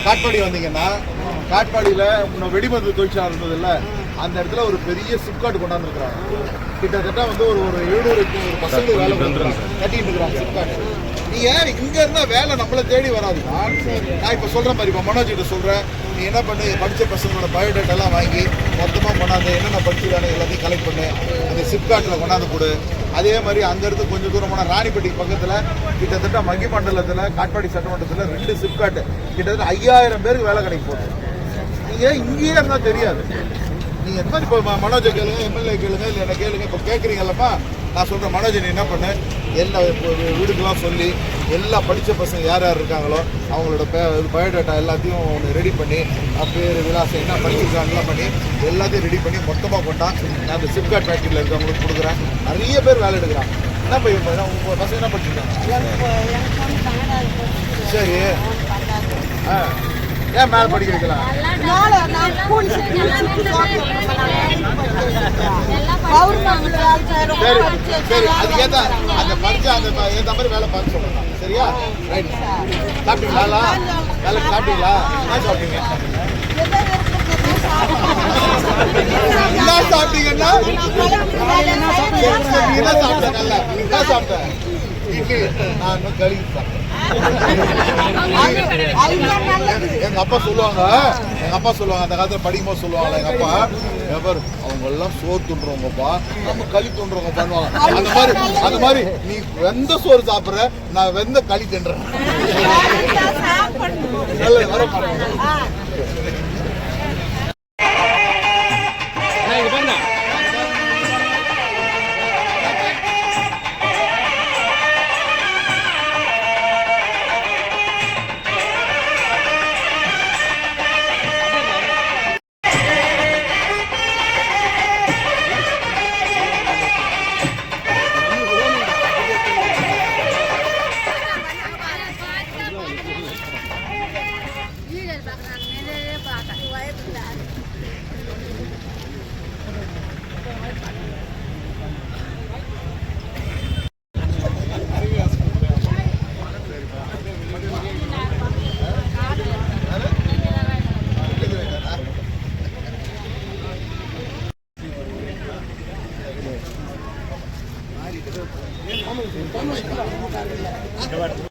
காட்பாடி வந்தீங்கன்னா காட்பாடியில் வெடிமருந்து தொழிற்சாலை இருந்தது இல்லை, அந்த இடத்துல ஒரு பெரிய சிப்காட் கொண்டாந்துருக்குறாங்க. கிட்டத்தட்ட வந்து ஒரு 700 பசங்க வேலை கட்டிட்டு இருக்கிறாங்க சிப்காட். நீங்கள் இங்கே இருந்தால் வேலை நம்மளை தேடி வராதுன்னா, நான் இப்போ சொல்கிற மாதிரி இப்போ மனோஜ் கிட்ட சொல்கிறேன், நீ என்ன பண்ணு, படித்த பசங்களோட பயோடேட்டெல்லாம் வாங்கி மொத்தமாக கொண்டாந்து என்னென்ன படிச்சுதானே எல்லாத்தையும் கலெக்ட் பண்ணு, அந்த சிப்காட்டில் கொண்டாந்து கொடு. அதே மாதிரி அங்கேருந்து கொஞ்சம் தூரமான ராணிப்பட்டி பக்கத்தில் கிட்டத்தட்ட மகிமண்டலத்தில் காட்பாடி சட்டமன்றத்தில் 2 சிப்காட்டு கிட்டத்தட்ட 5000 பேருக்கு வேலை கிடைக்க போகுது. நீங்கள் இங்கேயே இருந்தால் தெரியாது. நீங்கள் இந்த மாதிரி இப்போ மனோஜை கேளுங்க, எம்எல்ஏ கேளுங்க, இல்லை என்ன கேளுங்க. இப்போ கேட்குறீங்கல்லப்பா, நான் சொல்கிறேன் மனோஜ் நீ என்ன பண்ணு, எல்லா வீடுக்கெல்லாம் சொல்லி எல்லா படித்த பசங்க யார் யார் இருக்காங்களோ அவங்களோட பயோடேட்டா எல்லாத்தையும் ஒன்று ரெடி பண்ணி, பேர் விலாசம் என்ன படிச்சிருக்காங்கலாம் பண்ணி எல்லாத்தையும் ரெடி பண்ணி மொத்தமாக கொண்டா நான் அந்த சிப்காட் ஃபேக்ட்ரியில் இருக்கவங்களுக்கு கொடுக்குறேன். நிறைய பேர் வேலை எடுக்கிறாங்க. என்ன பையன் உங்கள் பசங்க என்ன படிச்சிருக்காங்க? சரி, ஏன் மேலே படிக்க வைக்கலாம்? சரி, அதுக்கேற்ற அந்த படிச்சா அந்த ஏற்ற மாதிரி வேலை பார்க்க சொல்லுங்க. சரியா? ரைட். சாப்பிட்டீங்களா? வேலை சாப்பிட்டீங்களா? என்ன சாப்பிட்டீங்க? என்ன சாப்பிட்டீங்கன்னா என்ன சாப்பிட்டேன்? நல்லா என்ன சாப்பிட்டேன்? நான் கழுவி சாப்பிட்டேன். எங்க அப்பா சொல்லுவாங்க அந்த காலத்துல படிக்கும்போது சொல்லுவாங்க, எங்க அப்பா எவர் அவங்க எல்லாம் சோறு துண்டுறவங்கப்பா, நம்ம களி துண்டுறவங்க பண்ணுவாங்க. அந்த மாதிரி நீ வெந்த சோறு சாப்பிட்ற, நான் வெந்த களி தின்றேன்.